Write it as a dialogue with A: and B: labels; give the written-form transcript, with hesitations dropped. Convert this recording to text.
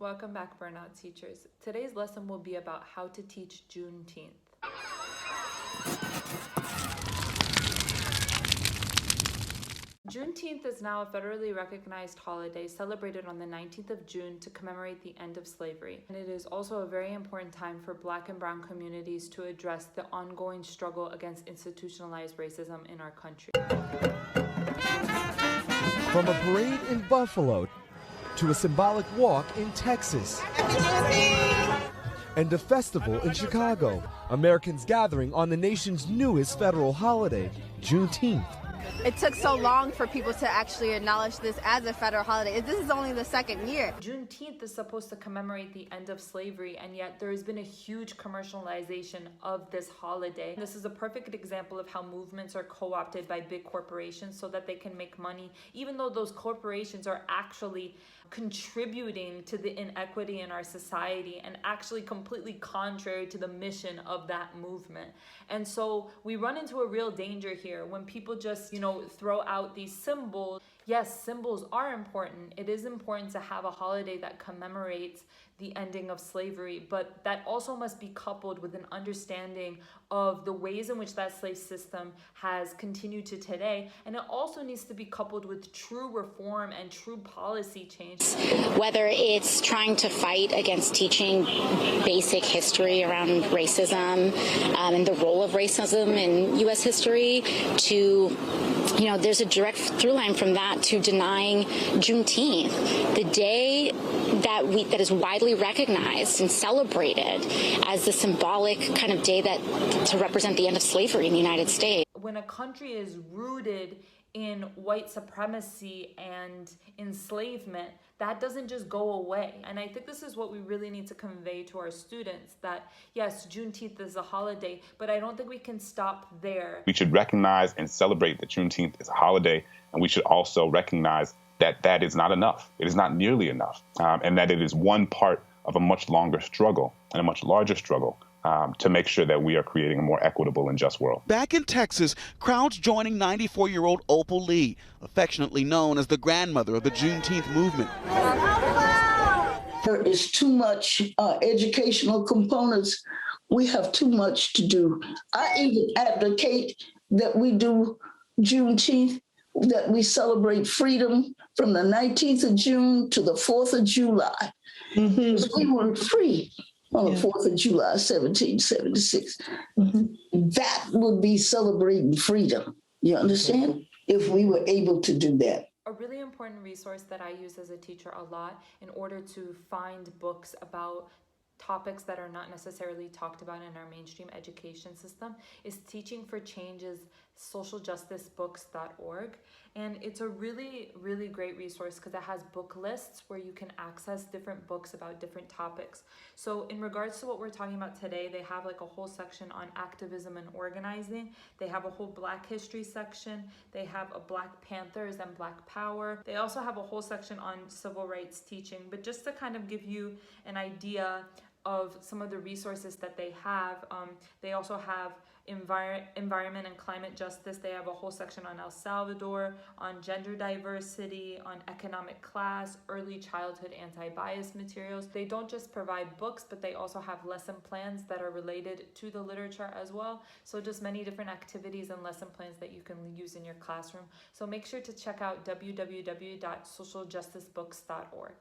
A: Welcome back, Burnout Teachers. Today's lesson will be about how to teach Juneteenth. Juneteenth is now a federally recognized holiday celebrated on the 19th of June to commemorate the end of slavery. And it is also a very important time for Black and Brown communities to address the ongoing struggle against institutionalized racism in our country.
B: From a parade in Buffalo to a symbolic walk in Texas and a festival in Chicago, Americans gathering on the nation's newest federal holiday, Juneteenth.
C: It took so long for people to actually acknowledge this as a federal holiday. This is only the second year.
A: Juneteenth is supposed to commemorate the end of slavery, and yet there has been a huge commercialization of this holiday. This is a perfect example of how movements are co-opted by big corporations so that they can make money, even though those corporations are actually contributing to the inequity in our society and actually completely contrary to the mission of that movement. And so we run into a real danger here when people just, throw out these symbols. Yes, symbols are important. It is important to have a holiday that commemorates the ending of slavery, but that also must be coupled with an understanding of the ways in which that slave system has continued to today. And it also needs to be coupled with true reform and true policy change.
D: Whether it's trying to fight against teaching basic history around racism and the role of racism in U.S. history to, there's a direct through line from that to denying Juneteenth, the day that is widely recognized and celebrated as the symbolic kind of day to represent the end of slavery in the United States.
A: When a country is rooted in white supremacy and enslavement, that doesn't just go away. And I think this is what we really need to convey to our students, that yes, Juneteenth is a holiday, but I don't think we can stop there.
E: We should recognize and celebrate that Juneteenth is a holiday, and we should also recognize that that is not enough. It is not nearly enough, and that it is one part of a much longer struggle and a much larger struggle to make sure that we are creating a more equitable and just world.
F: Back in Texas, crowds joining 94-year-old Opal Lee, affectionately known as the grandmother of the Juneteenth movement.
G: There is too much educational components. We have too much to do. I even advocate that we do Juneteenth, that we celebrate freedom from the 19th of June to the 4th of July. Because we were free on the 4th of July, 1776. That would be celebrating freedom. You understand? If we were able to do that.
A: A really important resource that I use as a teacher a lot in order to find books about topics that are not necessarily talked about in our mainstream education system is Teaching for Change's socialjusticebooks.org. And it's a really, really great resource because it has book lists where you can access different books about different topics. So in regards to what we're talking about today, they have like a whole section on activism and organizing. They have a whole Black history section. They have a Black Panthers and Black Power. They also have a whole section on civil rights teaching. But just to kind of give you an idea of some of the resources that they have, they also have environment and climate justice. They have a whole section on El Salvador, on gender diversity, on economic class, early childhood anti-bias materials. They don't just provide books, but they also have lesson plans that are related to the literature as well. So just many different activities and lesson plans that you can use in your classroom. So make sure to check out www.socialjusticebooks.org.